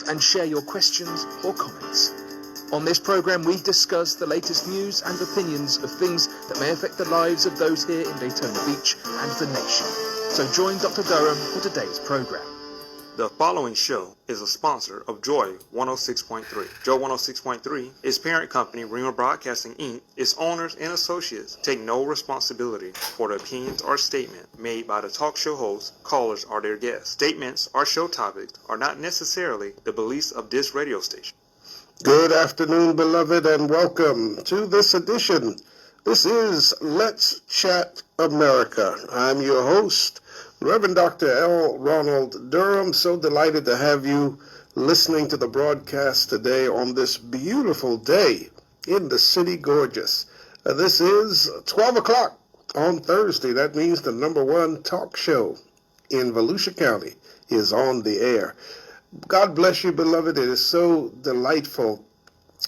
and share your questions or comments. On this program, we discuss the latest news and opinions of things that may affect the lives of those here in Daytona Beach and the nation. So join Dr. Durham for today's program. The following show is a sponsor of Joy 106.3. Joy 106.3 is parent company Rima Broadcasting Inc. Its owners and associates take no responsibility for the opinions or statement made by the talk show hosts, callers, or their guests. Statements or show topics are not necessarily the beliefs of this radio station. Good afternoon, beloved, and welcome to this edition. This is Let's Chat America. I'm your host, Reverend Dr. L. Ronald Durham. So delighted to have you listening to the broadcast today on this beautiful day in the city gorgeous. This is 12 o'clock on Thursday. That means the number one talk show in Volusia County is on the air. God bless you, beloved. It is so delightful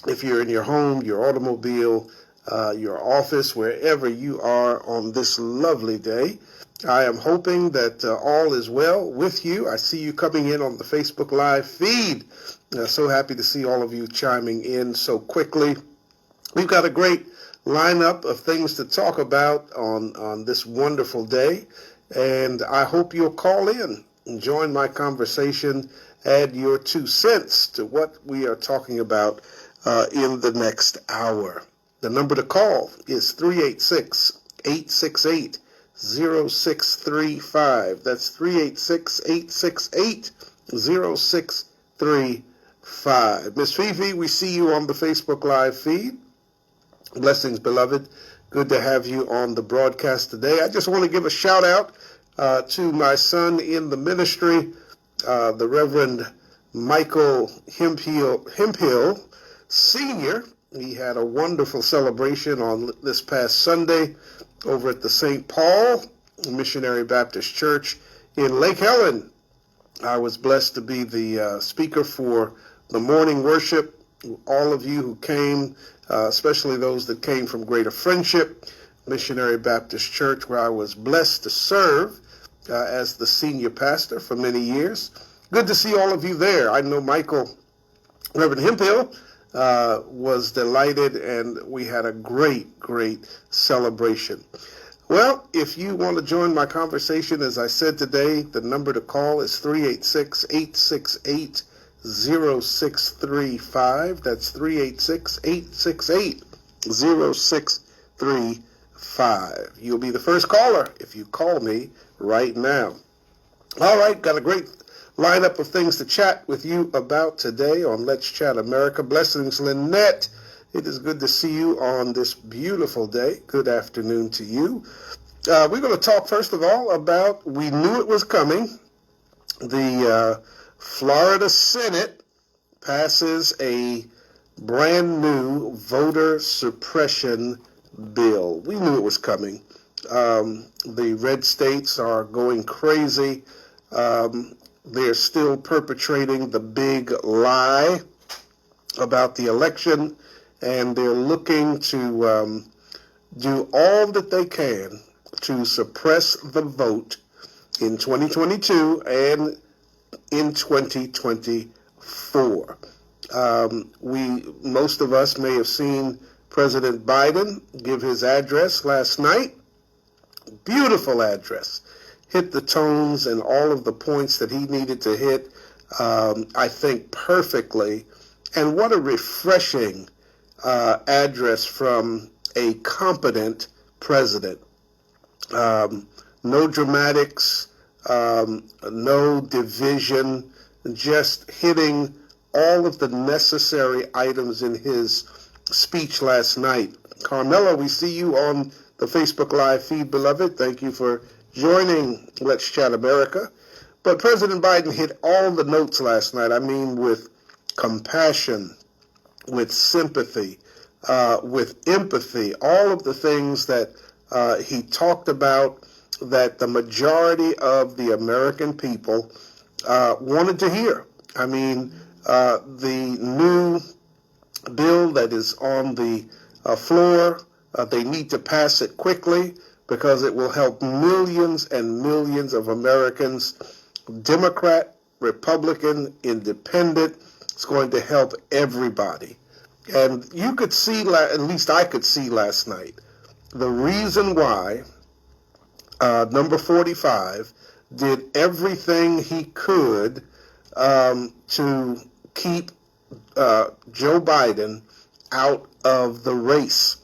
if you're in your home, your automobile, your office, wherever you are on this lovely day. I am hoping that all is well with you. I see you coming in on the Facebook Live feed. So happy to see all of you chiming in so quickly. We've got a great lineup of things to talk about on this wonderful day, and I hope you'll call in and join my conversation, add your 2 cents to what we are talking about in the next hour. The number to call is 386-868-0635. That's 386-868-0635. Miss Fifi, we see you on the Facebook Live feed. Blessings, beloved. Good to have you on the broadcast today. I just want to give a shout out to my son in the ministry, the Reverend Michael Hemphill Sr. He had a wonderful celebration on this past Sunday over at the St. Paul Missionary Baptist Church in Lake Helen. I was blessed to be the speaker for the morning worship. All of you who came, especially those that came from Greater Friendship Missionary Baptist Church, where I was blessed to serve as the senior pastor for many years. Good to see all of you there. I know Reverend Hemphill, was delighted, and we had a great celebration. Well, if you want to join my conversation, as I said today, the number to call is 386-868-0635. That's 386-868-0635. You'll be the first caller if you call me right now. All right, got a great lineup of things to chat with you about today on Let's Chat America. Blessings, Lynette. It is good to see you on this beautiful day. Good afternoon to you. We're going to talk, first of all, about, we knew it was coming. The Florida Senate passes a brand new voter suppression bill. We knew it was coming. The red states are going crazy. They're still perpetrating the big lie about the election, and they're looking to do all that they can to suppress the vote in 2022 and in 2024. Most of us may have seen President Biden give his address last night. Beautiful address. Hit the tones and all of the points that he needed to hit, I think, perfectly. And what a refreshing address from a competent president. No dramatics, no division, just hitting all of the necessary items in his speech last night. Carmela, we see you on the Facebook Live feed, beloved. Thank you for joining Let's Chat America. But President Biden hit all the notes last night. I mean, with compassion, with sympathy, with empathy, all of the things that he talked about that the majority of the American people wanted to hear. I mean, the new bill that is on the floor, they need to pass it quickly because it will help millions and millions of Americans, Democrat Republican, Independent. It's going to help everybody. And you could see, at least I could see last night, the reason why number 45 did everything he could to keep Joe Biden out of the race.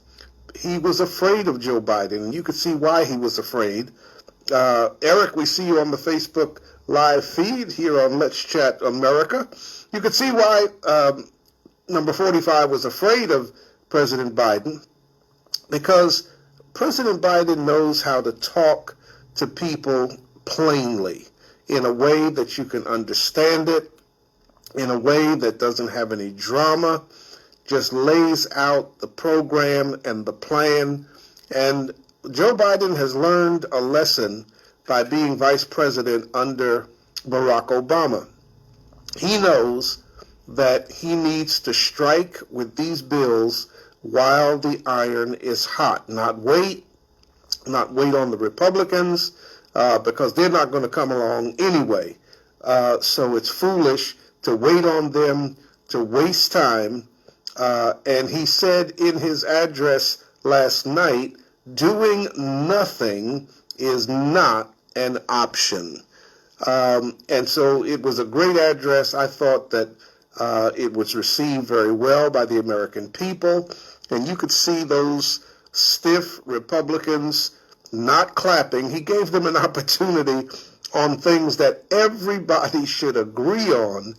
He was afraid of Joe Biden, and you could see why he was afraid. Eric, we see you on the Facebook live feed here on Let's Chat America. You could see why number 45 was afraid of President Biden, because President Biden knows how to talk to people plainly, in a way that you can understand it, in a way that doesn't have any drama, just lays out the program and the plan. And Joe Biden has learned a lesson by being vice president under Barack Obama. He knows that he needs to strike with these bills while the iron is hot, not wait on the Republicans, because they're not going to come along anyway. So it's foolish to wait on them, to waste time. And he said in his address last night, doing nothing is not an option. And so it was a great address. I thought that it was received very well by the American people. And you could see those stiff Republicans not clapping. He gave them an opportunity on things that everybody should agree on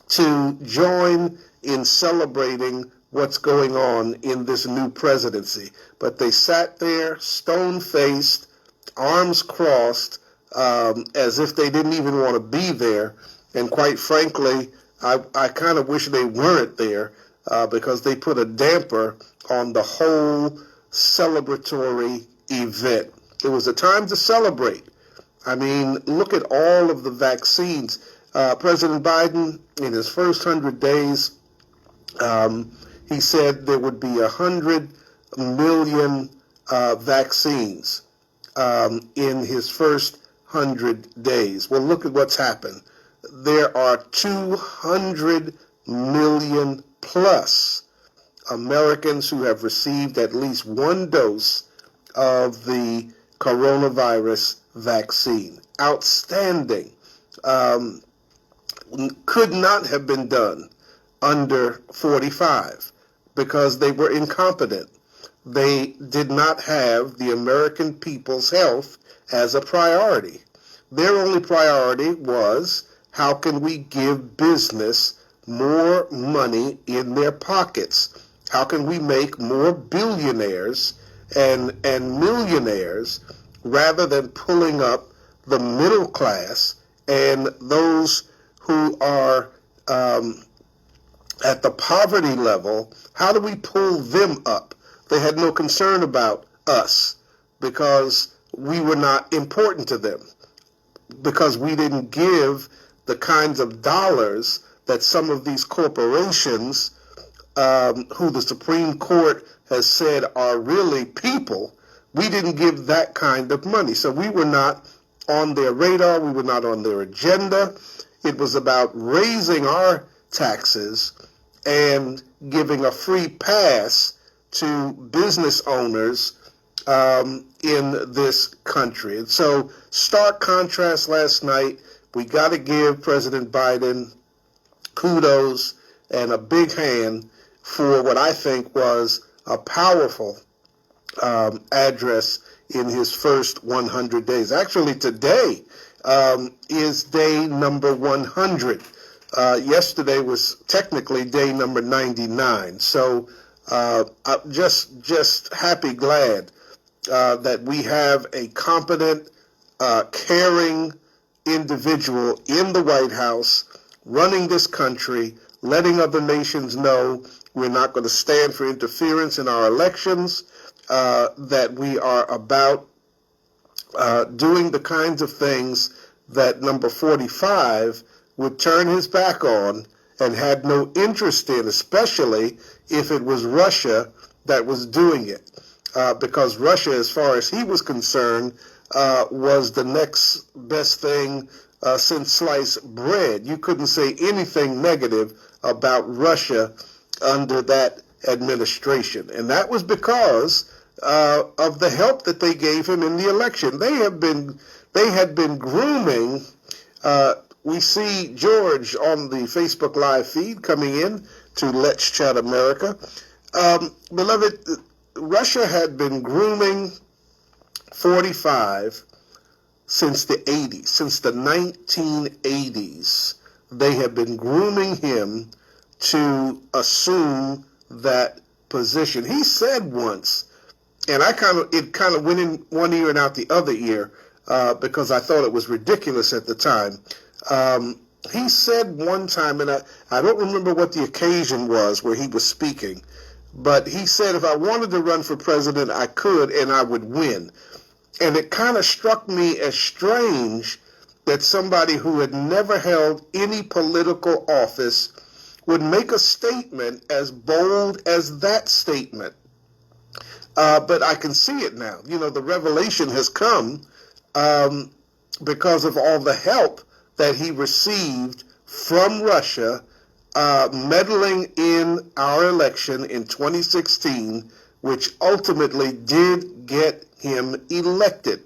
to join in celebrating what's going on in this new presidency. But they sat there stone-faced, arms crossed, as if they didn't even want to be there. And quite frankly, I kind of wish they weren't there because they put a damper on the whole celebratory event. It was a time to celebrate. I mean, look at all of the vaccines. President Biden, in his first 100 days, he said there would be 100 million vaccines in his first 100 days. Well, look at what's happened. There are 200 million plus Americans who have received at least one dose of the coronavirus vaccine. Outstanding. Could not have been done under 45 because they were incompetent. They did not have the American people's health as a priority. Their only priority was, how can we give business more money in their pockets? How can we make more billionaires and millionaires rather than pulling up the middle class and those who are at the poverty level? How do we pull them up? They had no concern about us because we were not important to them, because we didn't give the kinds of dollars that some of these corporations, who the Supreme Court has said are really people, we didn't give that kind of money. So we were not on their radar. We were not on their agenda. It was about raising our taxes and giving a free pass to business owners in this country. And so, stark contrast last night. We got to give President Biden kudos and a big hand for what I think was a powerful address in his first 100 days. Actually, today is day number 100. Yesterday was technically day number 99. So I'm just happy, glad that we have a competent, caring individual in the White House running this country, letting other nations know we're not going to stand for interference in our elections, that we are about doing the kinds of things that number 45 would turn his back on and had no interest in, especially if it was Russia that was doing it. Because Russia, as far as he was concerned, was the next best thing since sliced bread. You couldn't say anything negative about Russia under that administration. And that was because of the help that they gave him in the election. They had been grooming. We see George on the Facebook Live feed coming in to Let's Chat America. Beloved, Russia had been grooming 45 since the 80s, since the 1980s. They have been grooming him to assume that position. He said once, and it kind of went in one ear and out the other ear because I thought it was ridiculous at the time. He said one time, and I don't remember what the occasion was where he was speaking, but he said if I wanted to run for president, I could, and I would win. And it kind of struck me as strange that somebody who had never held any political office would make a statement as bold as that statement. But I can see it now. You know, the revelation has come because of all the help that he received from Russia meddling in our election in 2016, which ultimately did get him elected.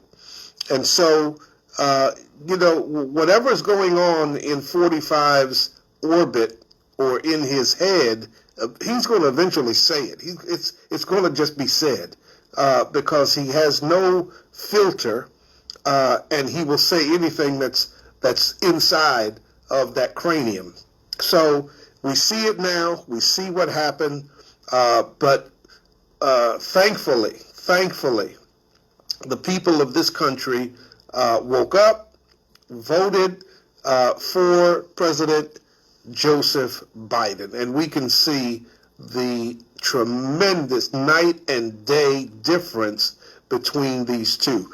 And so, whatever's going on in 45's orbit or in his head, he's going to eventually say it. It's going to just be said because he has no filter, and he will say anything that's inside of that cranium. So we see it now. We see what happened, but thankfully, the people of this country woke up, voted for President Joseph Biden, and we can see the tremendous night and day difference between these two.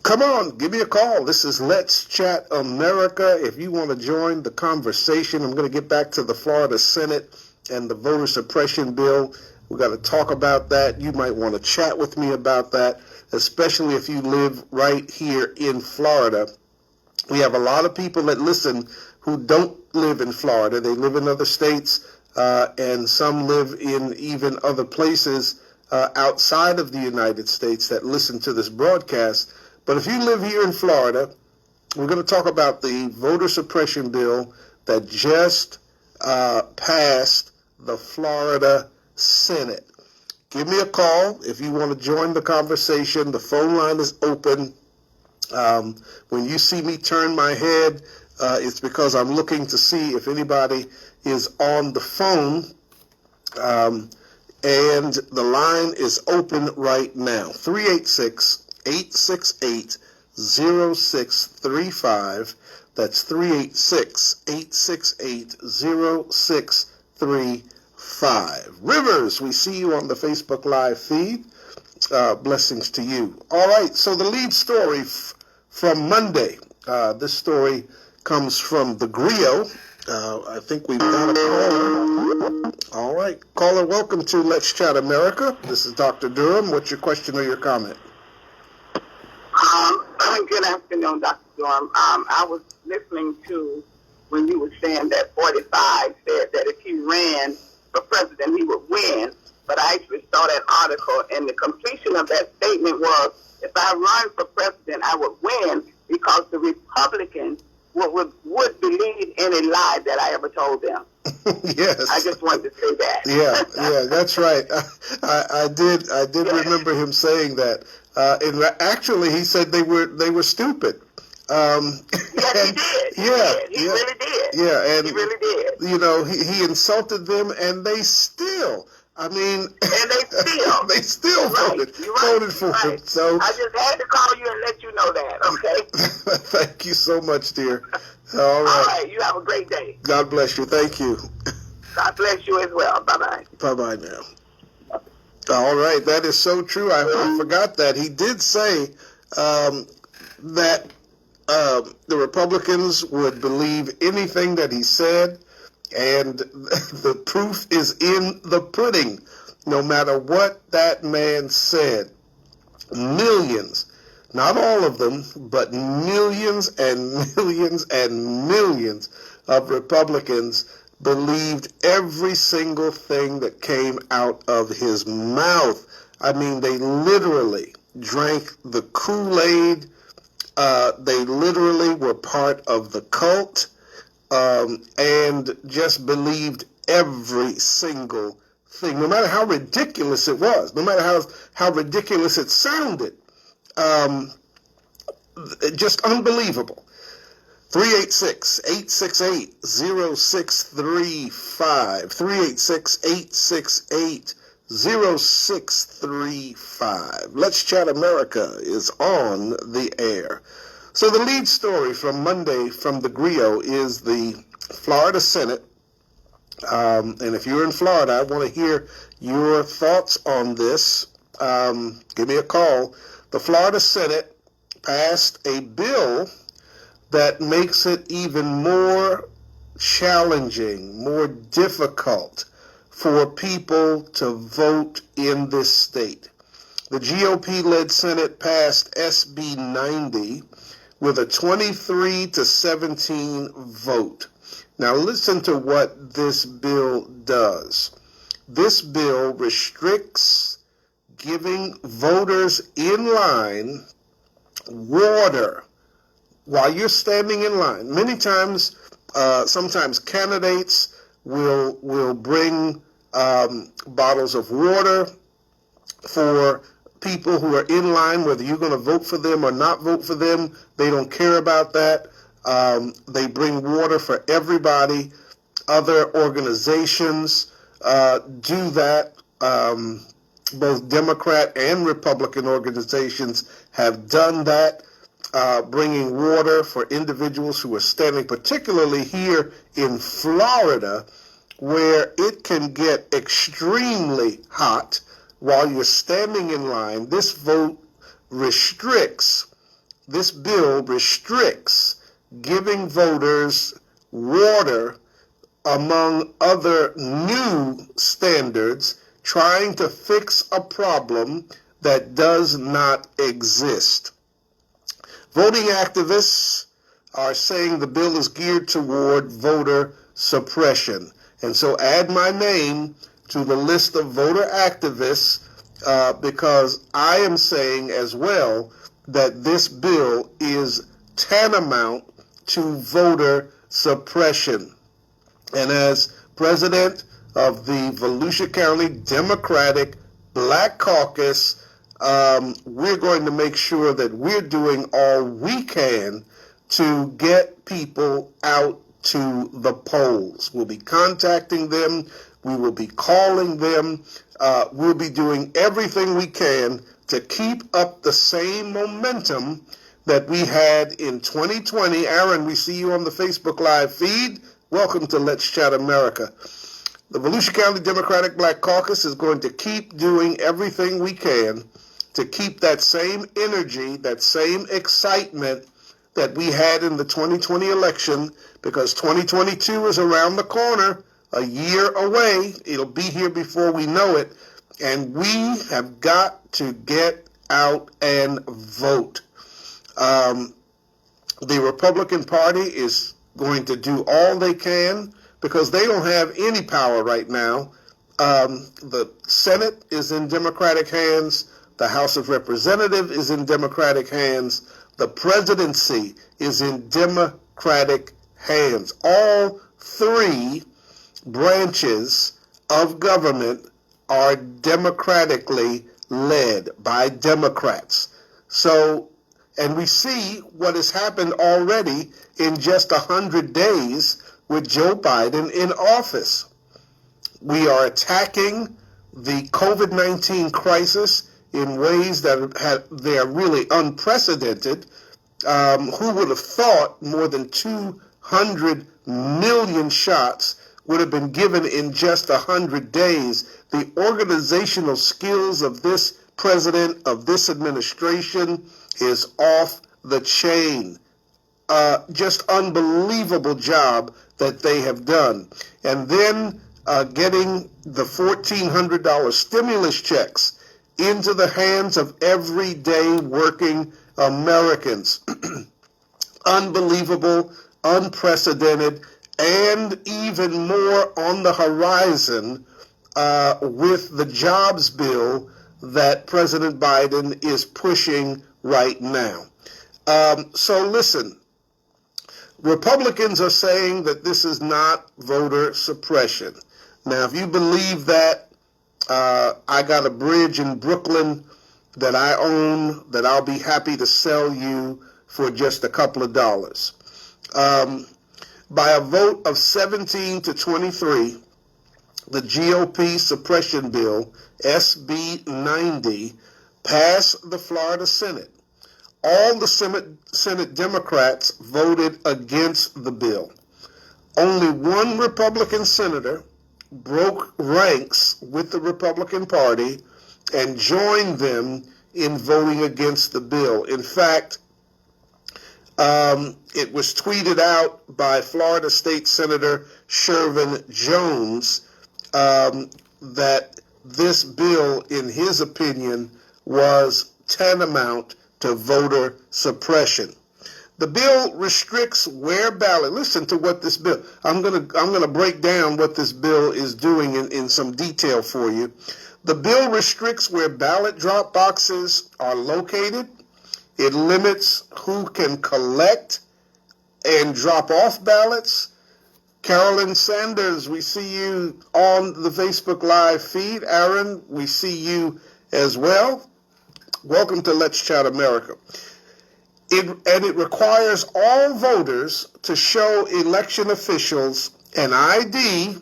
Come on, give me a call. This is Let's Chat America. If you want to join the conversation, I'm going to get back to the Florida Senate and the voter suppression bill. We've got to talk about that. You might want to chat with me about that, especially if you live right here in Florida. We have a lot of people that listen who don't live in Florida. They live in other states, and some live in even other places outside of the United States that listen to this broadcast. But if you live here in Florida, we're going to talk about the voter suppression bill that just passed the Florida Senate. Give me a call if you want to join the conversation. The phone line is open. When you see me turn my head, it's because I'm looking to see if anybody is on the phone. And the line is open right now. 386-868-0635. That's 386-868-0635. Rivers, we see you on the Facebook Live feed. Blessings to you. All right, so the lead story from Monday. This story comes from the Grio. I think we've got a caller. All right, caller, welcome to Let's Chat America. This is Dr. Durham. What's your question or your comment? Good afternoon, Dr. Durham. I was listening to when you were saying that 45 said that if he ran for president, he would win. But I actually saw that article, and the completion of that statement was, if I run for president, I would win because the Republicans would believe any lie that I ever told them. Yes. I just wanted to say that. Yeah, that's right. I did remember him saying that. And actually, he said they were stupid. Yes, he did. He really did. Yeah, and he really did. You know, he insulted them, and they still. I mean, and they still voted for him. So I just had to call you and let you know that. Okay. Thank you so much, dear. All All right. right. You have a great day. God bless you. Thank you. God bless you as well. Bye-bye. Bye-bye now. All right. That is so true. I forgot that. He did say that the Republicans would believe anything that he said, and the proof is in the pudding. No matter what that man said, millions not all of them, but millions and millions and millions of Republicans believed every single thing that came out of his mouth. I mean, they literally drank the Kool-Aid. They literally were part of the cult, and just believed every single thing, no matter how ridiculous it was, no matter how ridiculous it sounded. Just unbelievable. 386-868-0635. 386-868-0635. Let's Chat America is on the air. So the lead story from Monday from the Griot is the Florida Senate. And if you're in Florida, I want to hear your thoughts on this. Give me a call. The Florida Senate passed a bill that makes it even more challenging, more difficult for people to vote in this state. The GOP-led Senate passed SB 90 with a 23-17 vote. Now listen to what this bill does. This bill restricts giving voters in line water while you're standing in line. Many times, sometimes candidates will bring bottles of water for people who are in line, whether you're going to vote for them or not vote for them. They don't care about that. They bring water for everybody. Other organizations do that. Both Democrat and Republican organizations have done that, bringing water for individuals who are standing, particularly here in Florida, where it can get extremely hot while you're standing in line. This bill restricts giving voters water, among other new standards, trying to fix a problem that does not exist. Voting activists are saying the bill is geared toward voter suppression. And so add my name to the list of voter activists, because I am saying as well that this bill is tantamount to voter suppression. And as president of the Volusia County Democratic Black Caucus, we're going to make sure that we're doing all we can to get people out to the polls. We'll be contacting them. We will be calling them. We'll be doing everything we can to keep up the same momentum that we had in 2020. Aaron, we see you on the Facebook Live feed. Welcome to Let's Chat America. The Volusia County Democratic Black Caucus is going to keep doing everything we can to keep that same energy, that same excitement that we had in the 2020 election, because 2022 is around the corner, a year away. It'll be here before we know it, and we have got to get out and vote. The Republican Party is going to do all they can because they don't have any power right now. The Senate is in Democratic hands. The House of Representatives is in Democratic hands. The presidency is in Democratic hands. All three branches of government are democratically led by Democrats. So, and we see what has happened already in just 100 days with Joe Biden in office. We are attacking the COVID-19 crisis in ways that they are really unprecedented. Who would have thought more than 200 million shots would have been given in just 100 days? The organizational skills of this president, of this administration, is off the chain. Just unbelievable job that they have done. And then getting the $1,400 stimulus checks into the hands of everyday working Americans. Unbelievable, unprecedented, and even more on the horizon with the jobs bill that President Biden is pushing right now. So listen, Republicans are saying that this is not voter suppression. Now, if you believe that, I got a bridge in Brooklyn that I own that I'll be happy to sell you for just a couple of dollars. By a vote of 17 to 23, the GOP suppression bill, SB 90, passed the Florida Senate. All the Senate Democrats voted against the bill. Only one Republican senator broke ranks with the Republican Party and joined them in voting against the bill. In fact, it was tweeted out by Florida State Senator Shervin Jones that this bill, in his opinion, was tantamount to voter suppression. The bill restricts where ballot. Listen to what this bill. I'm gonna break down what this bill is doing in some detail for you. The bill restricts where ballot drop boxes are located. It limits who can collect and drop off ballots. Carolyn Sanders, we see you on the Facebook Live feed. Aaron, we see you as well. Welcome to Let's Chat America. It requires all voters to show election officials an ID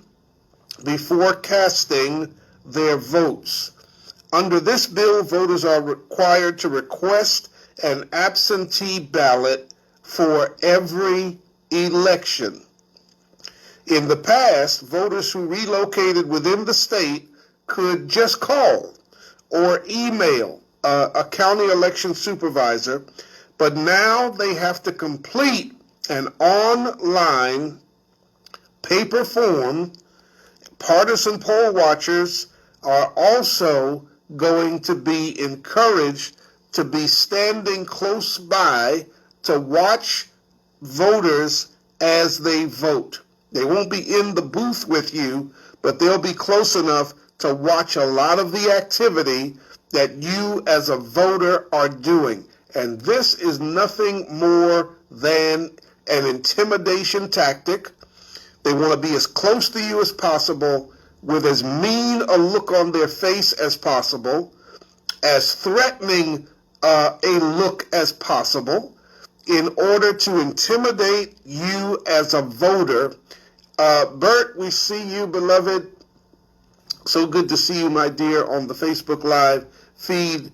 before casting their votes. Under this bill, voters are required to request an absentee ballot for every election. In the past, voters who relocated within the state could just call or email a county election supervisor, but now they have to complete an online paper form. Partisan poll watchers are also going to be encouraged to be standing close by to watch voters as they vote. They won't be in the booth with you, but they'll be close enough to watch a lot of the activity that you as a voter are doing. And this is nothing more than an intimidation tactic. They want to be as close to you as possible, with as mean a look on their face as possible, as threatening a look as possible, in order to intimidate you as a voter. Bert, we see you, beloved. So good to see you, my dear, on the Facebook Live feed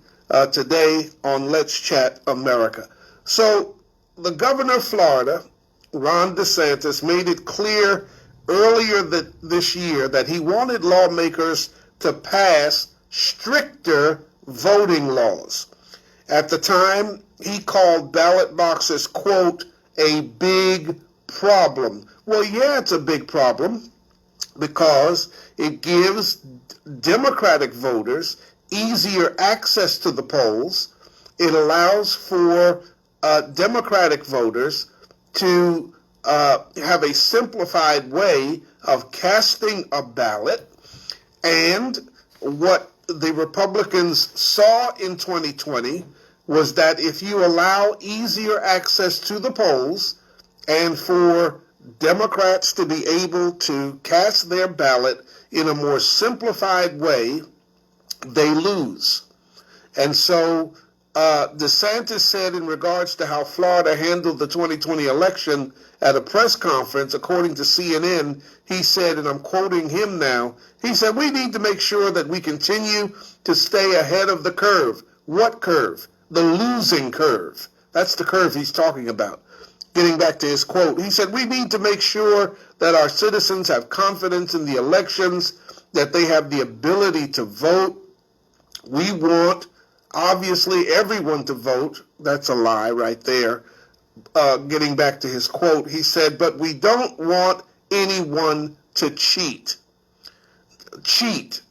today on Let's Chat America. So the governor of Florida, Ron DeSantis, made it clear earlier this year that he wanted lawmakers to pass stricter voting laws. At the time, he called ballot boxes, quote, a big problem. Well, yeah, it's a big problem because it gives Democratic voters easier access to the polls. It allows for Democratic voters to have a simplified way of casting a ballot. And what the Republicans saw in 2020 was that if you allow easier access to the polls and for Democrats to be able to cast their ballot in a more simplified way, they lose. And so DeSantis said in regards to how Florida handled the 2020 election at a press conference, according to CNN, he said, and I'm quoting him now, he said, we need to make sure that we continue to stay ahead of the curve. What curve? The losing curve. That's the curve he's talking about. Getting back to his quote, he said, we need to make sure that our citizens have confidence in the elections, that they have the ability to vote. We want, obviously, everyone to vote. That's a lie right there. Getting back to his quote, he said, but we don't want anyone to cheat. Cheat.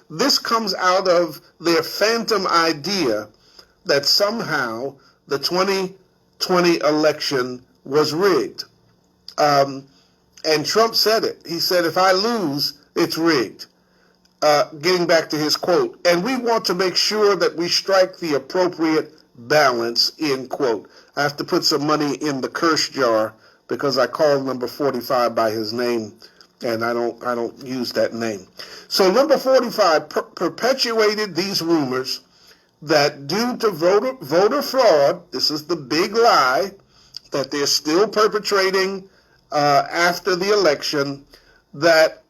This comes out of their phantom idea that somehow the 2020 election was rigged. And Trump said it. He said, if I lose, it's rigged. Getting back to his quote, and we want to make sure that we strike the appropriate balance, end quote. I have to put some money in the curse jar because I called number 45 by his name, and I don't use that name. So number 45 perpetuated these rumors that due to voter fraud, this is the big lie that they're still perpetrating after the election, that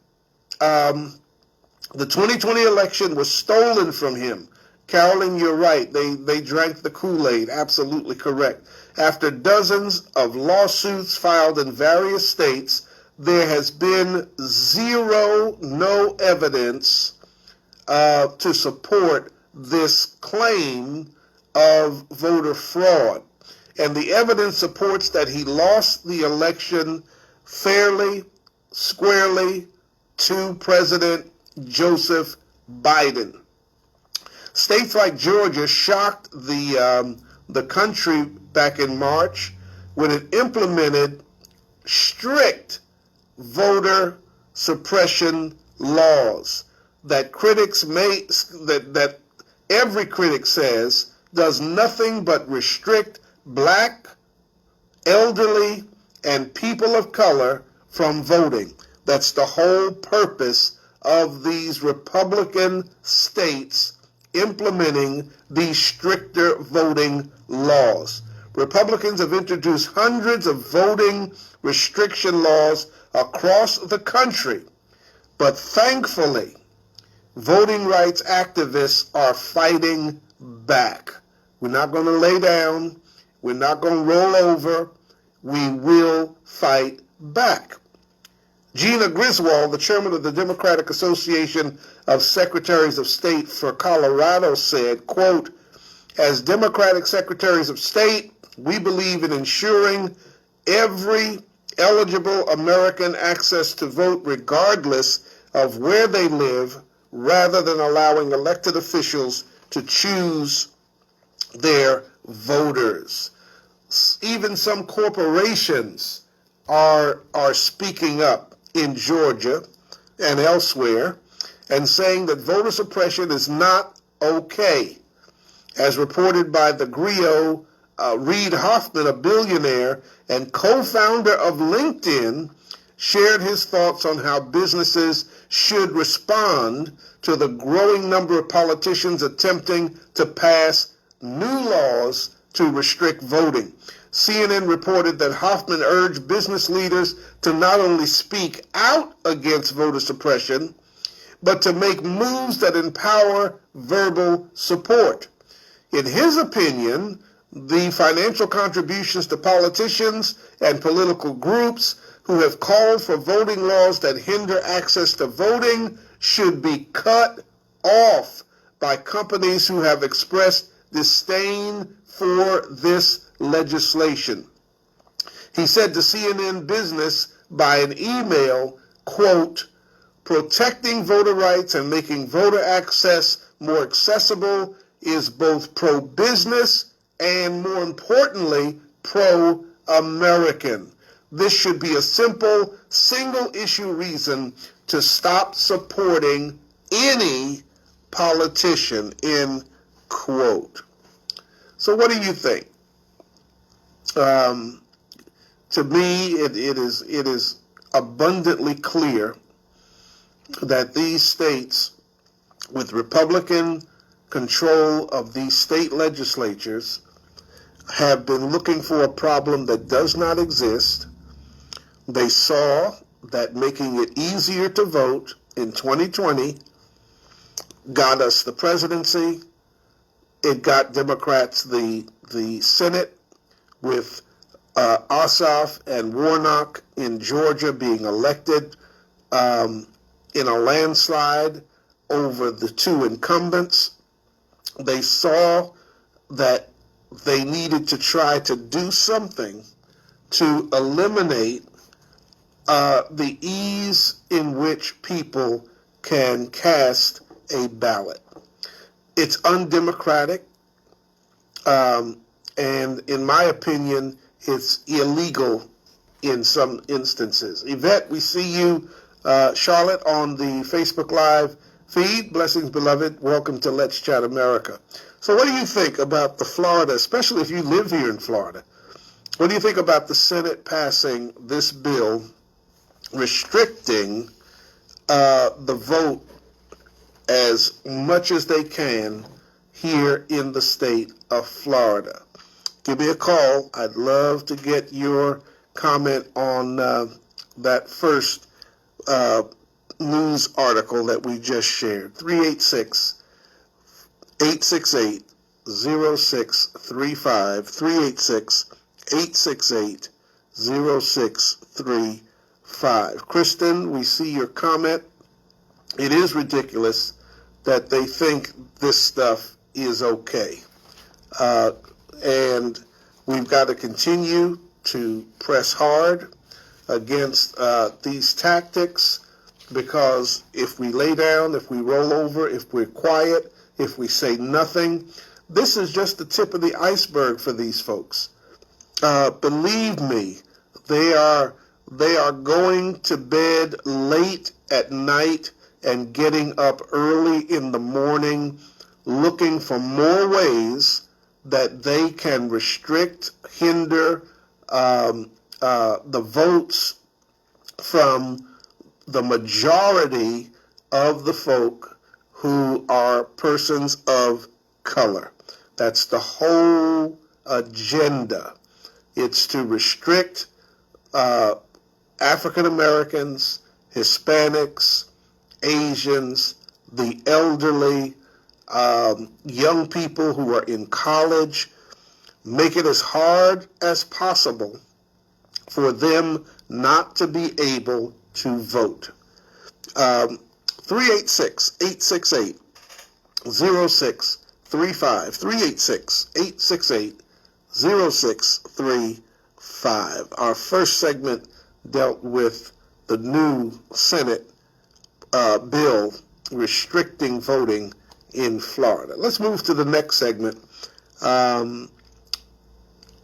the 2020 election was stolen from him. Carolyn, you're right. They drank the Kool-Aid. Absolutely correct. After dozens of lawsuits filed in various states, there has been no evidence to support this claim of voter fraud. And the evidence supports that he lost the election fairly, squarely to President Joseph Biden. States like Georgia shocked the country back in March when it implemented strict voter suppression laws that that every critic says does nothing but restrict black, elderly, and people of color from voting. That's the whole purpose of these Republican states implementing these stricter voting laws. Republicans have introduced hundreds of voting restriction laws across the country, but thankfully, voting rights activists are fighting back. We're not going to lay down. We're not going to roll over. We will fight back. Gina Griswold, the chairman of the Democratic Association of Secretaries of State for Colorado, said, quote, as Democratic Secretaries of State, we believe in ensuring every eligible American access to vote regardless of where they live, rather than allowing elected officials to choose their voters. Even some corporations are speaking up in Georgia and elsewhere and saying that voter suppression is not okay. As reported by the Griot, Reid Hoffman, a billionaire and co-founder of LinkedIn, shared his thoughts on how businesses should respond to the growing number of politicians attempting to pass new laws to restrict voting. CNN reported that Hoffman urged business leaders to not only speak out against voter suppression, but to make moves that empower verbal support. In his opinion, the financial contributions to politicians and political groups who have called for voting laws that hinder access to voting should be cut off by companies who have expressed disdain for this legislation. He said to CNN Business by an email, quote, protecting voter rights and making voter access more accessible is both pro-business and, more importantly, pro-American. This should be a simple, single-issue reason to stop supporting any politician, end quote. So what do you think? To me, it is abundantly clear that these states with Republican control of these state legislatures have been looking for a problem that does not exist. They saw that making it easier to vote in 2020 got us the presidency. It got Democrats the Senate, with Ossoff and Warnock in Georgia being elected in a landslide over the two incumbents. They saw that they needed to try to do something to eliminate the ease in which people can cast a ballot. It's undemocratic. And in my opinion, it's illegal in some instances. Yvette, we see you, Charlotte, on the Facebook Live feed. Blessings, beloved. Welcome to Let's Chat America. So what do you think about the Florida, especially if you live here in Florida? What do you think about the Senate passing this bill restricting the vote as much as they can here in the state of Florida? Give me a call. I'd love to get your comment on that first news article that we just shared. 386-868-0635. 386-868-0635. Kristen, we see your comment. It is ridiculous that they think this stuff is okay. And we've got to continue to press hard against these tactics, because if we lay down, if we roll over, if we're quiet, if we say nothing, this is just the tip of the iceberg for these folks. Believe me, they are going to bed late at night and getting up early in the morning looking for more ways that they can restrict, hinder the votes from the majority of the folk who are persons of color. That's the whole agenda. It's to restrict African Americans, Hispanics, Asians, the elderly, young people who are in college, make it as hard as possible for them not to be able to vote. 386-868-0635, 386-868-0635. Our first segment dealt with the new Senate bill restricting voting in Florida. Let's move to the next segment.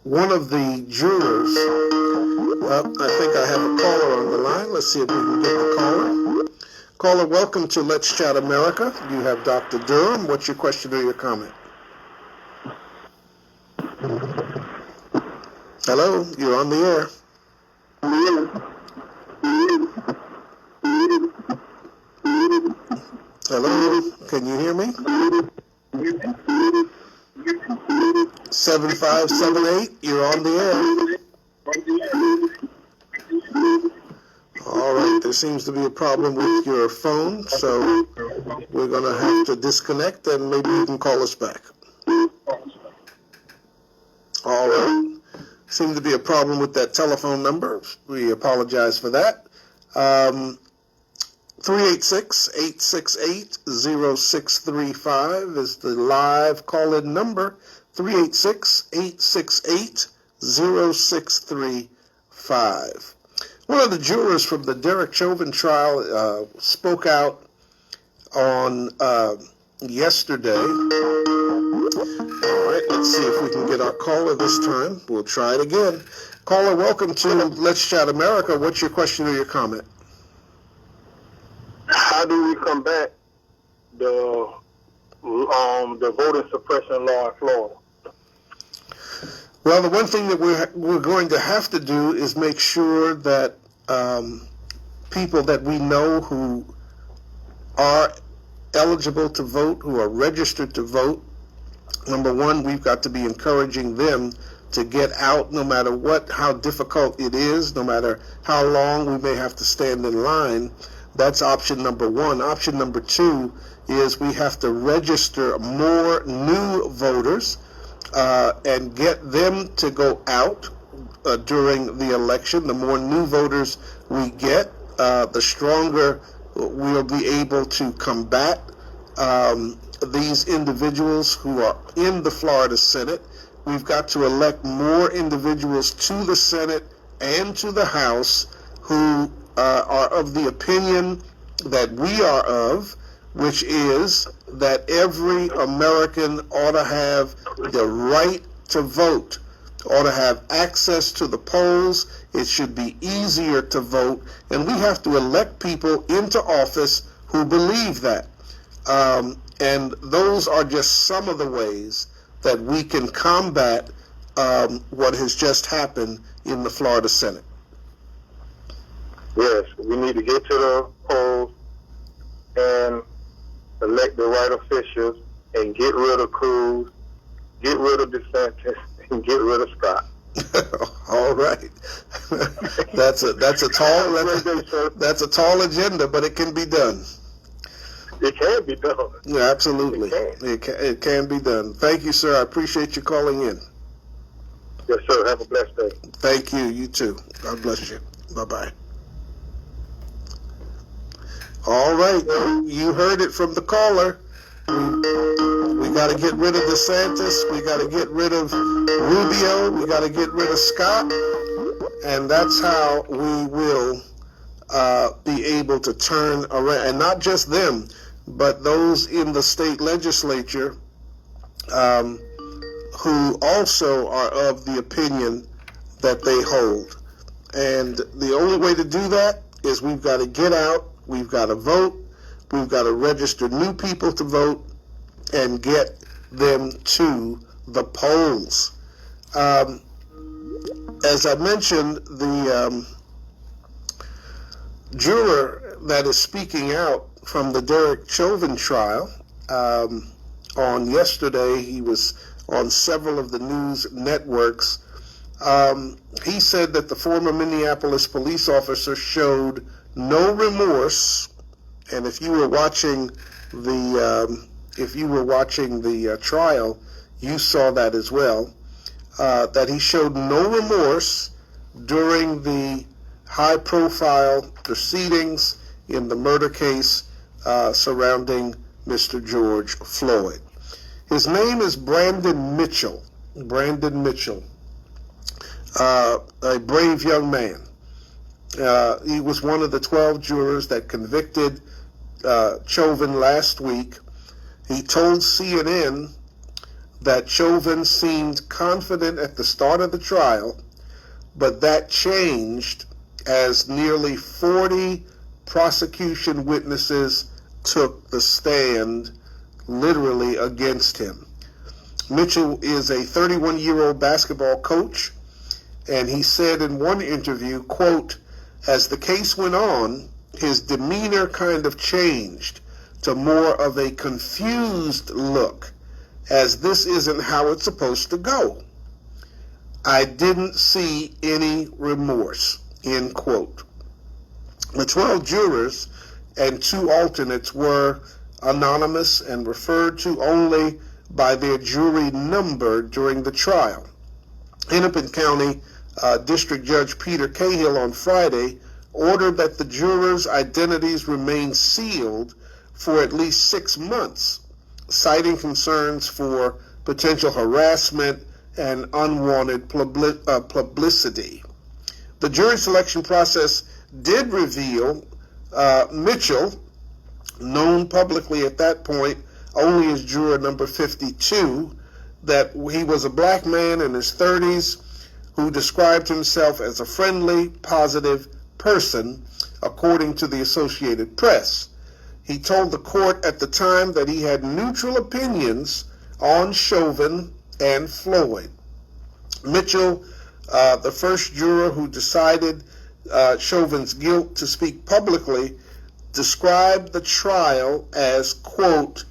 One of the jurors, I think I have a caller on the line. Let's see if we can get the caller. Caller, welcome to Let's Chat America. You have Dr. Durham. What's your question or your comment? Hello, you're on the air. Hello, can you hear me? 7578, you're on the air. All right, there seems to be a problem with your phone, so we're going to have to disconnect, and maybe you can call us back. All right. Seems to be a problem with that telephone number. We apologize for that. 386-868-0635 is the live call-in number. 386-868-0635. One of the jurors from the Derek Chauvin trial spoke out on yesterday. All right, let's see if we can get our caller this time. We'll try it again. Caller, welcome to Let's Chat America. What's your question or your comment? How do we combat the voting suppression law in Florida? Well, the one thing that we're going to have to do is make sure that people that we know who are eligible to vote, who are registered to vote, number one, we've got to be encouraging them to get out no matter how difficult it is, no matter how long we may have to stand in line. That's option number one. Option number two is we have to register more new voters and get them to go out during the election. The more new voters we get, the stronger we'll be able to combat these individuals who are in the Florida Senate. We've got to elect more individuals to the Senate and to the House who are of the opinion that we are of, which is that every American ought to have the right to vote, ought to have access to the polls. It should be easier to vote, and we have to elect people into office who believe that. And those are just some of the ways that we can combat what has just happened in the Florida Senate. Yes, we need to get to the polls and elect the right officials and get rid of Cruz, get rid of DeSantis, and get rid of Scott. All right, that's a tall agenda, but it can be done. It can be done. Yeah, absolutely, it can be done. Thank you, sir. I appreciate you calling in. Yes, sir. Have a blessed day. Thank you. You too. God bless you. Bye-bye. All right, you heard it from the caller. We got to get rid of DeSantis. We got to get rid of Rubio. We got to get rid of Scott. And that's how we will be able to turn around. And not just them, but those in the state legislature who also are of the opinion that they hold. And the only way to do that is we've got to get out. We've got to vote. We've got to register new people to vote and get them to the polls. As I mentioned, the juror that is speaking out from the Derek Chauvin trial, on yesterday, he was on several of the news networks. He said that the former Minneapolis police officer showed no remorse, and if you were watching the trial, you saw that as well. That he showed no remorse during the high-profile proceedings in the murder case surrounding Mr. George Floyd. His name is Brandon Mitchell. Brandon Mitchell, a brave young man. He was one of the 12 jurors that convicted Chauvin last week. He told CNN that Chauvin seemed confident at the start of the trial, but that changed as nearly 40 prosecution witnesses took the stand literally against him. Mitchell is a 31-year-old basketball coach, and he said in one interview, quote, "As the case went on, his demeanor kind of changed to more of a confused look, as this isn't how it's supposed to go. I didn't see any remorse," end quote. The 12 jurors and 2 alternates were anonymous and referred to only by their jury number during the trial. Hennepin County District Judge Peter Cahill on Friday ordered that the jurors' identities remain sealed for at least 6 months, citing concerns for potential harassment and unwanted publicity. The jury selection process did reveal Mitchell, known publicly at that point only as juror number 52, that he was a black man in his 30s who described himself as a friendly, positive person, according to the Associated Press. He told the court at the time that he had neutral opinions on Chauvin and Floyd. Mitchell, the first juror who decided Chauvin's guilt to speak publicly, described the trial as, quote,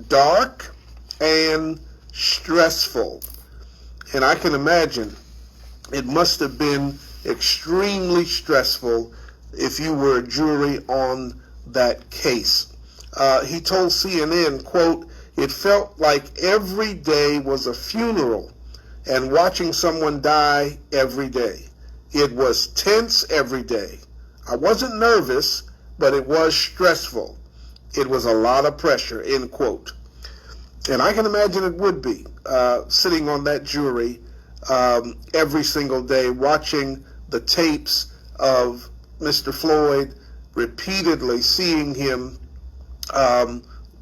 dark and stressful. And I can imagine it must have been extremely stressful if you were a jury on that case. He told CNN, quote, "It felt like every day was a funeral and watching someone die every day. It was tense every day. I wasn't nervous, but it was stressful. It was a lot of pressure," end quote. And I can imagine it would be, sitting on that jury every single day, watching the tapes of Mr. Floyd, repeatedly seeing him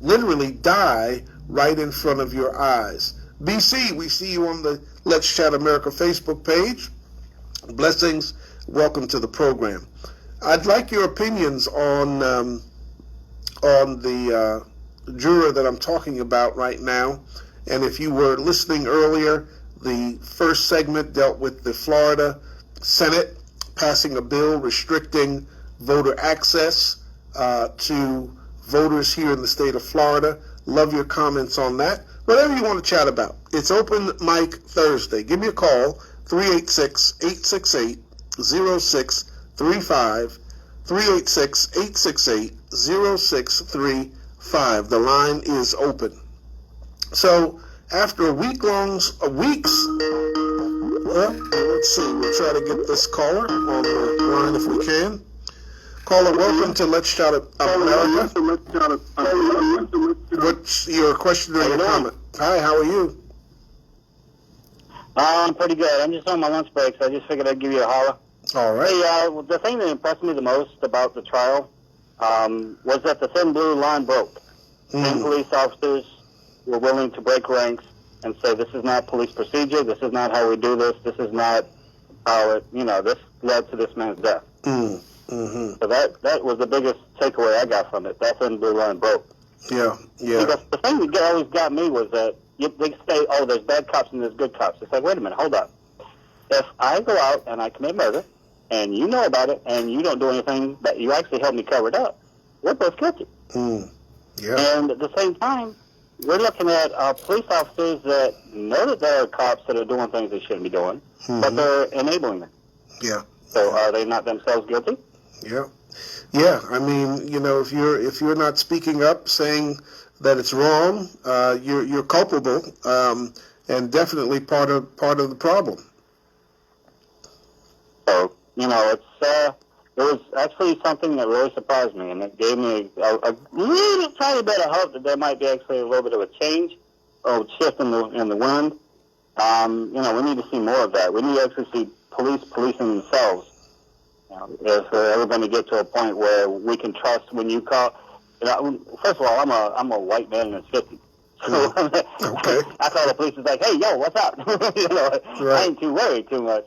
literally die right in front of your eyes. BC, we see you on the Let's Chat America Facebook page. Blessings. Welcome to the program. I'd like your opinions on the juror that I'm talking about right now. And if you were listening earlier, the first segment dealt with the Florida Senate passing a bill restricting voter access to voters here in the state of Florida. Love your comments on that. Whatever you want to chat about. It's Open Mic Thursday. Give me a call, 386-868-0635, 386-868-0635. The line is open. So after weeks, let's see, we'll try to get this caller on the line if we can. Caller, welcome to Let's Chat America. What's your question or your comment? Hi, how are you? I'm pretty good. I'm just on my lunch break, so I just figured I'd give you a holler. All right. Hey, the thing that impressed me the most about the trial was that the thin blue line broke. 10 police officers were willing to break ranks and say, this is not police procedure, this is not how we do this, this is not how it, this led to this man's death. Mm-hmm. So that was the biggest takeaway I got from it. That thin blue line broke. Yeah. Because the thing that always got me was that they say, oh, there's bad cops and there's good cops. It's like, wait a minute, hold up. If I go out and I commit murder, and you know about it, and you don't do anything, but you actually help me cover it up, we're both guilty. Yeah. And at the same time, we're looking at police officers that know that there are cops that are doing things they shouldn't be doing, but they're enabling them. Yeah. So are they not themselves guilty? Yeah. Yeah. I mean, if you're not speaking up, saying that it's wrong, you're culpable, and definitely part of the problem. So it was actually something that really surprised me, and it gave me a little tiny bit of hope that there might be actually a little bit of a change or shift in the wind. We need to see more of that. We need to actually see police policing themselves. If we're ever going to get to a point where we can trust when you call. First of all, I'm a white man in his 50s. So Okay. I call the police. It's like, hey, yo, what's up? Right. I ain't too worried too much.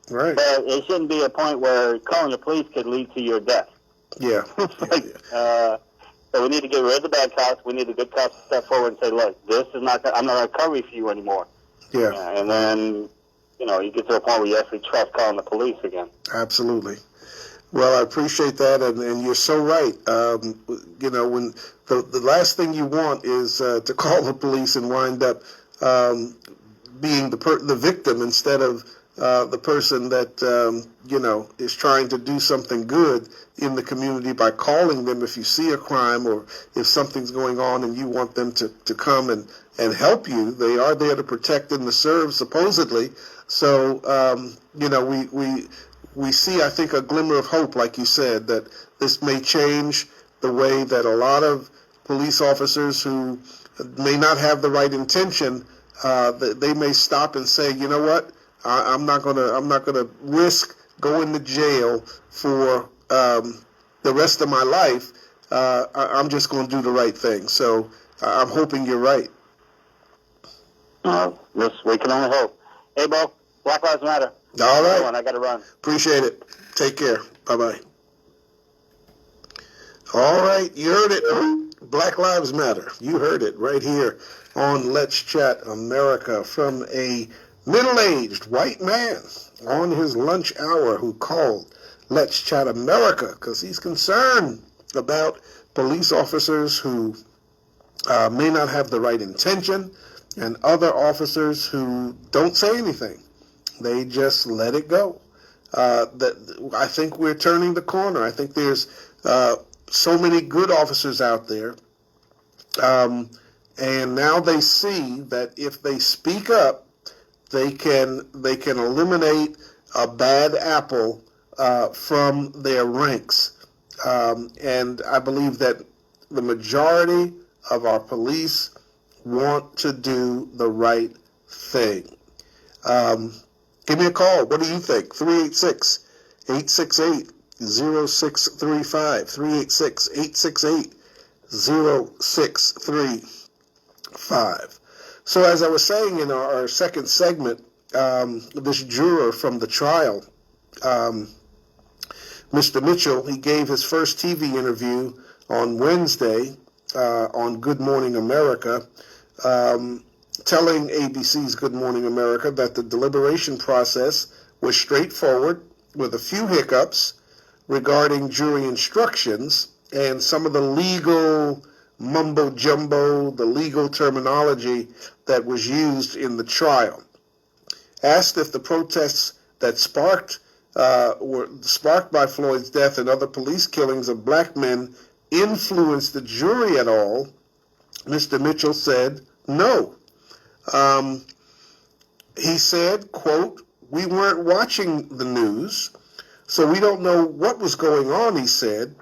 Right. But it shouldn't be a point where calling the police could lead to your death. Yeah. So we need to get rid of the bad cops. We need the good cops to step forward and say, look, I'm not going to cover for you anymore. Yeah. And then, you get to a point where you actually trust calling the police again. Absolutely. Well, I appreciate that, and you're so right. When the last thing you want is to call the police and wind up being the victim instead of the person that is trying to do something good in the community by calling them if you see a crime or if something's going on and you want them to come and help you. They are there to protect and to serve, supposedly. So we see, I think, a glimmer of hope, like you said, that this may change the way that a lot of police officers who may not have the right intention, they may stop and say, you know what, I'm not gonna risk going to jail for the rest of my life. I'm just going to do the right thing. So I'm hoping you're right. Yes, we can only hope. Hey, Bo, Black Lives Matter. All right. I got to run. Appreciate it. Take care. Bye-bye. All right. You heard it. Black Lives Matter. You heard it right here on Let's Chat America from a middle-aged white man on his lunch hour who called Let's Chat America because he's concerned about police officers who may not have the right intention and other officers who don't say anything. They just let it go. I think we're turning the corner. I think there's so many good officers out there, and now they see that if they speak up, they can eliminate a bad apple from their ranks. And I believe that the majority of our police want to do the right thing. Give me a call. What do you think? 386-868-0635. 0635. So as I was saying in our second segment, this juror from the trial, Mr. Mitchell, he gave his first TV interview on Wednesday on Good Morning America, telling ABC's Good Morning America that the deliberation process was straightforward with a few hiccups regarding jury instructions and some of the legal mumbo-jumbo, the legal terminology that was used in the trial. Asked if the protests that were sparked by Floyd's death and other police killings of black men influenced the jury at all, Mr. Mitchell said no. He said, quote, "We weren't watching the news, so we don't know what was going on," he said.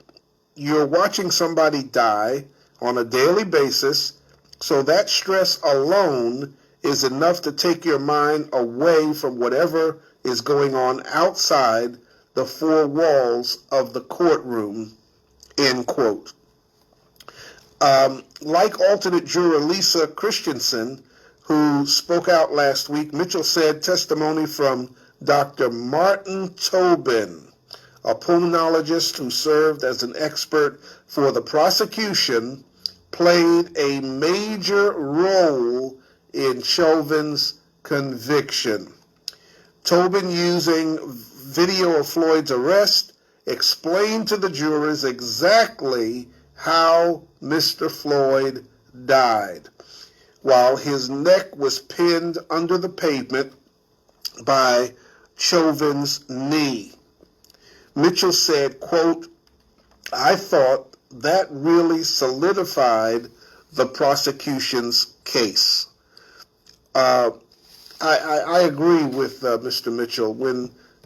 "You're watching somebody die on a daily basis, so that stress alone is enough to take your mind away from whatever is going on outside the four walls of the courtroom," end quote. Like alternate juror Lisa Christensen, who spoke out last week, Mitchell said testimony from Dr. Martin Tobin, a pulmonologist who served as an expert for the prosecution, played a major role in Chauvin's conviction. Tobin, using video of Floyd's arrest, explained to the jurors exactly how Mr. Floyd died. While his neck was pinned under the pavement by Chauvin's knee. Mitchell said, quote, "I thought that really solidified the prosecution's case." I agree with Mr. Mitchell.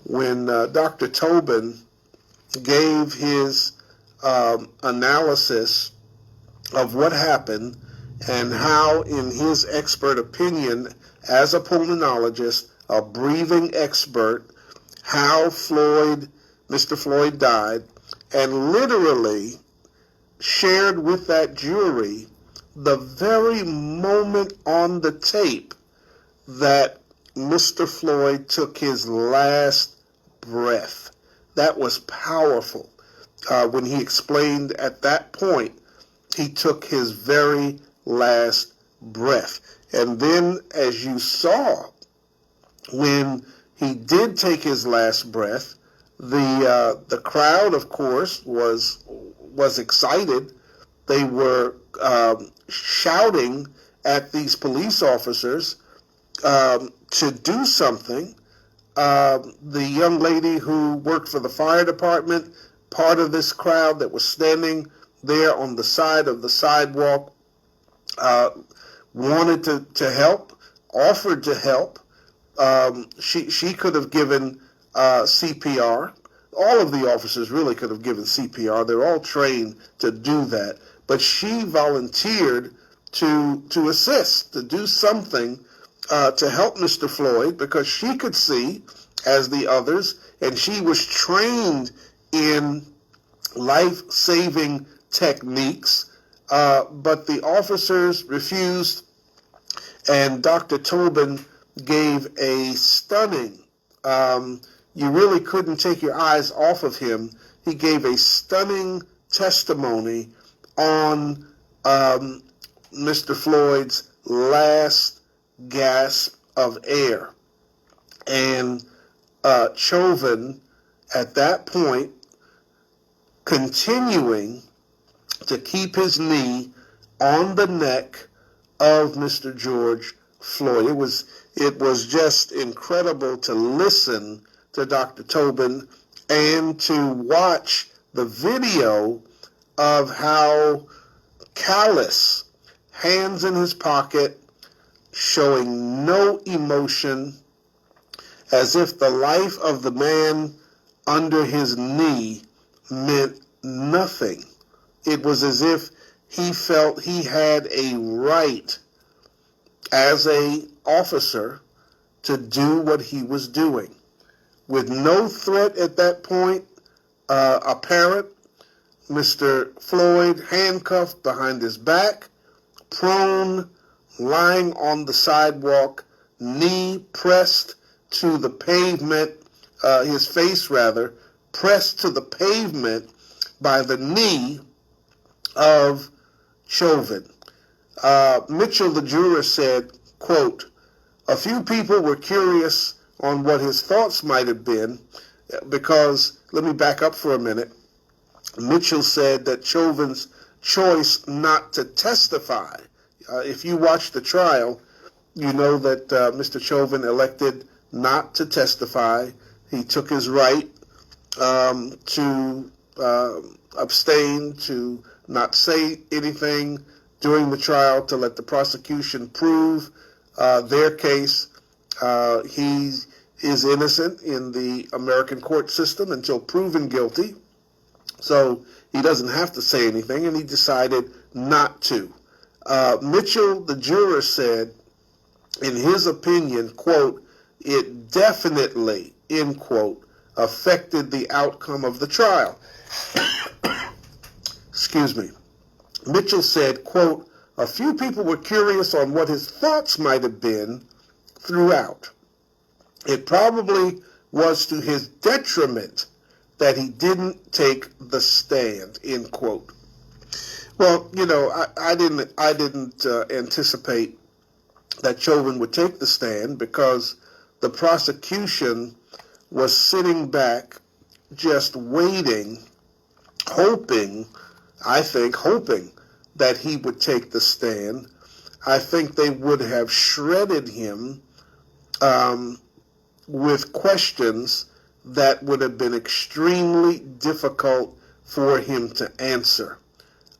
When Dr. Tobin gave his analysis of what happened and how, in his expert opinion, as a pulmonologist, a breathing expert, how Mr. Floyd died, and literally shared with that jury the very moment on the tape that Mr. Floyd took his last breath. That was powerful. When he explained at that point, he took his very last breath. And then, as you saw, when he did take his last breath, the crowd, of course, was excited. They were shouting at these police officers to do something. The young lady who worked for the fire department, part of this crowd that was standing there on the side of the sidewalk, wanted to help, offered to help. She could have given CPR. All of the officers really could have given CPR. They're all trained to do that. But she volunteered to assist, to do something to help Mr. Floyd, because she could see, as the others, and she was trained in life-saving techniques, but the officers refused, and Dr. Tobin gave a stunning, you really couldn't take your eyes off of him. He gave a stunning testimony on Mr. Floyd's last gasp of air. And Chauvin, at that point, continuing to keep his knee on the neck of Mr. George Floyd. It was just incredible to listen to Dr. Tobin and to watch the video of how callous, hands in his pocket, showing no emotion, as if the life of the man under his knee meant nothing. It was as if he felt he had a right as an officer to do what he was doing. With no threat at that point apparent, Mr. Floyd handcuffed behind his back, prone, lying on the sidewalk, knee pressed to the pavement, his face rather, pressed to the pavement by the knee of Chauvin. Mitchell, the juror, said, quote, "A few people were curious on what his thoughts might have been because," let me back up for a minute, Mitchell said that Chauvin's choice not to testify, if you watch the trial, you know that Mr. Chauvin elected not to testify. He took his right to abstain, to not say anything during the trial, to let the prosecution prove their case. He is innocent in the American court system until proven guilty. So he doesn't have to say anything, and he decided not to. Mitchell, the juror, said, in his opinion, quote, "It definitely," end quote, affected the outcome of the trial. Excuse me. Mitchell said, quote, "A few people were curious on what his thoughts might have been throughout. It probably was to his detriment that he didn't take the stand," end quote. Well, you know, I didn't anticipate that Chauvin would take the stand because the prosecution was sitting back, just waiting, hoping that he would take the stand. I think they would have shredded him with questions that would have been extremely difficult for him to answer.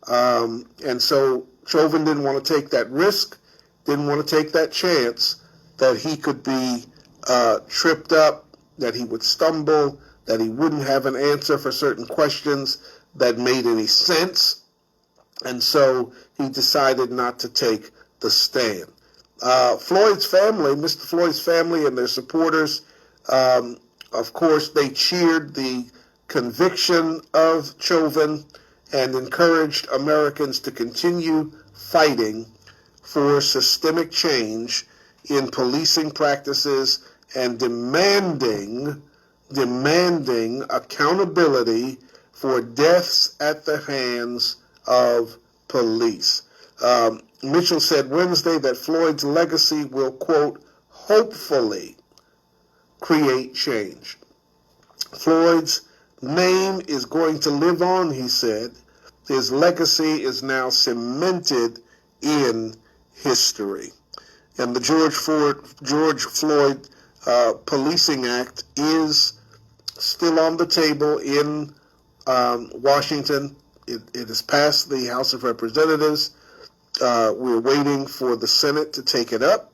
And so Chauvin didn't want to take that risk, didn't want to take that chance that he could be tripped up, that he would stumble, that he wouldn't have an answer for certain questions that made any sense. And so he decided not to take the stand. Floyd's family, Mr. Floyd's family and their supporters, of course, they cheered the conviction of Chauvin and encouraged Americans to continue fighting for systemic change in policing practices and demanding accountability for deaths at the hands of police. Mitchell said Wednesday that Floyd's legacy will, quote, "hopefully create change." Floyd's name is going to live on, he said. His legacy is now cemented in history. And the George Floyd Policing Act is still on the table in Washington. It has passed the House of Representatives. We're waiting for the Senate to take it up.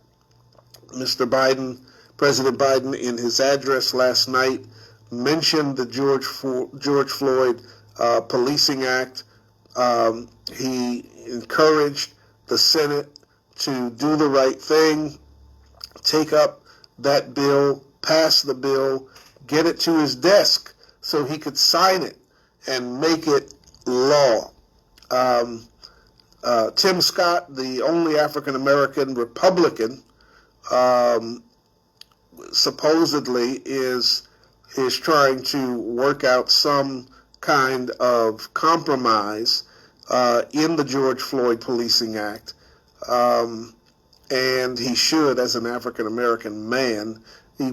President Biden, in his address last night, mentioned the George Floyd Policing Act. He encouraged the Senate to do the right thing, take up that bill, pass the bill, get it to his desk so he could sign it and make it law. Tim Scott, the only African-American Republican, supposedly is trying to work out some kind of compromise in the George Floyd Policing Act. And he should, as an African-American man, he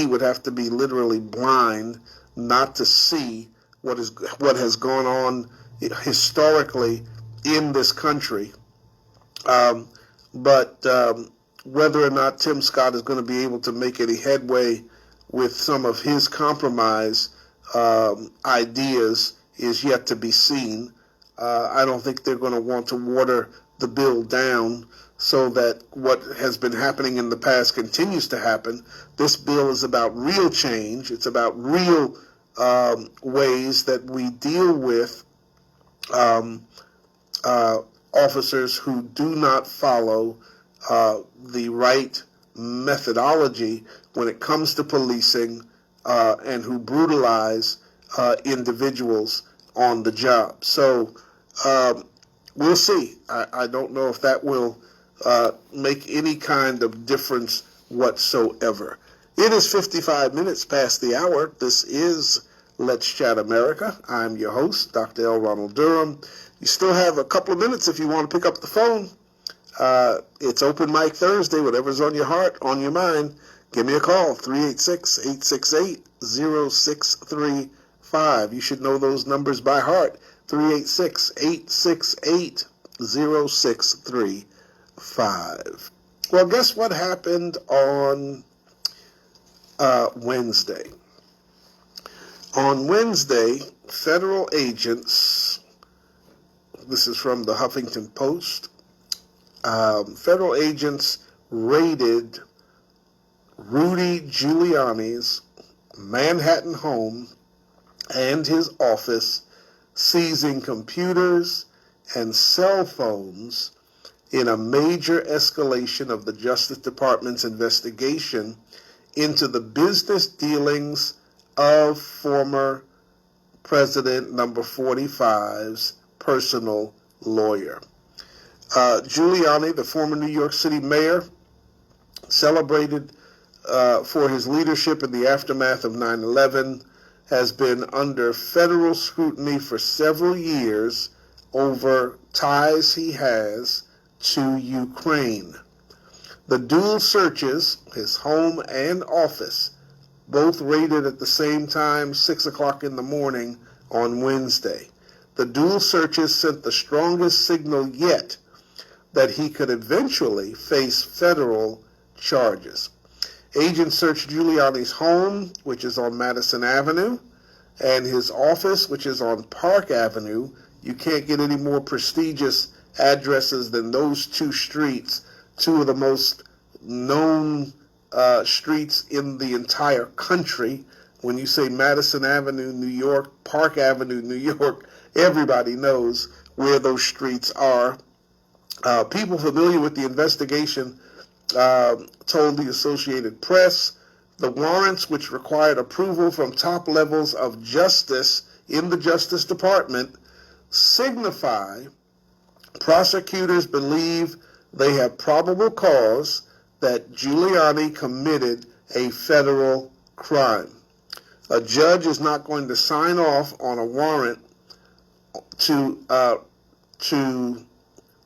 would have to be literally blind not to see what has gone on historically in this country. But whether or not Tim Scott is going to be able to make any headway with some of his compromise ideas is yet to be seen. I don't think they're going to want to water the bill down so that what has been happening in the past continues to happen. This bill is about real change. It's about real ways that we deal with officers who do not follow the right methodology when it comes to policing and who brutalize individuals on the job. So we'll see. I don't know if that will make any kind of difference whatsoever. It is 55 minutes past the hour. This is Let's Chat America. I'm your host, Dr. L. Ronald Durham. You still have a couple of minutes if you want to pick up the phone. It's Open Mic Thursday. Whatever's on your heart, on your mind, give me a call, 386-868-0635. You should know those numbers by heart, 386-868-0635. Well, guess what happened on Wednesday? On Wednesday, federal agents, this is from the Huffington Post, federal agents raided Rudy Giuliani's Manhattan home and his office, seizing computers and cell phones in a major escalation of the Justice Department's investigation into the business dealings of former President number 45's personal lawyer. Giuliani, the former New York City mayor, celebrated for his leadership in the aftermath of 9/11, has been under federal scrutiny for several years over ties he has to Ukraine. The dual searches, his home and office, both raided at the same time, 6 o'clock in the morning on Wednesday. The dual searches sent the strongest signal yet that he could eventually face federal charges. Agents searched Giuliani's home, which is on Madison Avenue, and his office, which is on Park Avenue. You can't get any more prestigious addresses than those two streets, two of the most known streets in the entire country. When you say Madison Avenue, New York, Park Avenue, New York, everybody knows where those streets are. People familiar with the investigation told the Associated Press the warrants, which required approval from top levels of justice in the Justice Department, signify prosecutors believe they have probable cause that Giuliani committed a federal crime. A judge is not going to sign off on a warrant to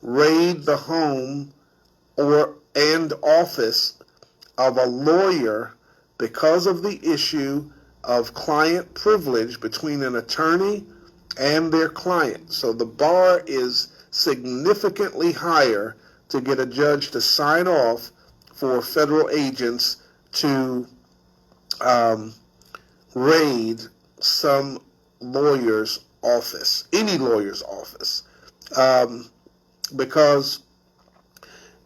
raid the home and office of a lawyer because of the issue of client privilege between an attorney and their client. So the bar is significantly higher to get a judge to sign off for federal agents to raid some lawyer's office, any lawyer's office, because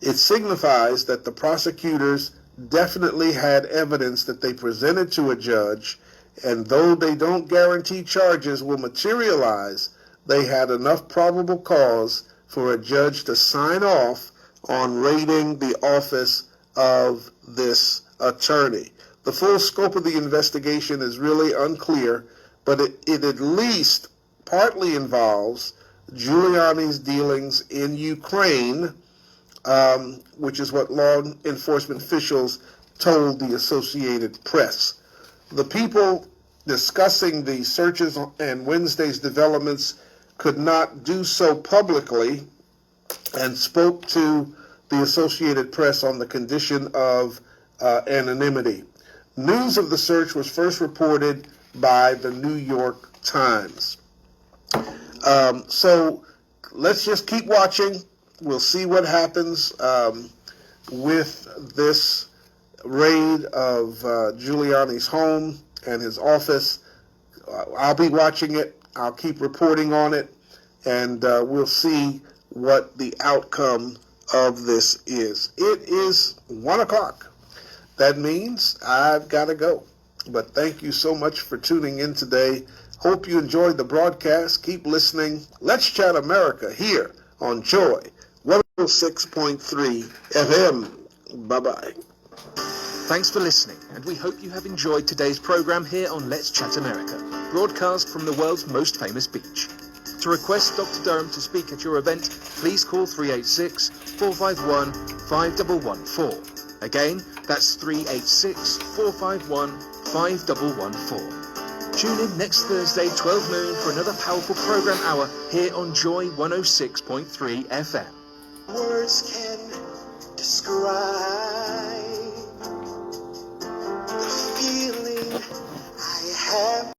it signifies that the prosecutors definitely had evidence that they presented to a judge, and though they don't guarantee charges will materialize, they had enough probable cause for a judge to sign off on raiding the office of this attorney. The full scope of the investigation is really unclear, but it at least partly involves Giuliani's dealings in Ukraine, which is what law enforcement officials told the Associated Press. The people discussing the searches and Wednesday's developments could not do so publicly and spoke to the Associated Press on the condition of anonymity. News of the search was first reported by the New York Times. So let's just keep watching. We'll see what happens with this raid of Giuliani's home and his office. I'll be watching it. I'll keep reporting on it, and we'll see what the outcome of this is. It is 1 o'clock. That means I've got to go. But thank you so much for tuning in today. Hope you enjoyed the broadcast. Keep listening. Let's Chat America here on Joy 106.3 FM. Bye-bye. Thanks for listening, and we hope you have enjoyed today's program here on Let's Chat America. broadcast from the world's most famous beach. To request Dr. Durham to speak at your event, please call 386-451-5114. Again, that's 386-451-5114. Tune in next Thursday, 12 noon, for another powerful program hour here on Joy 106.3 FM. Words can describe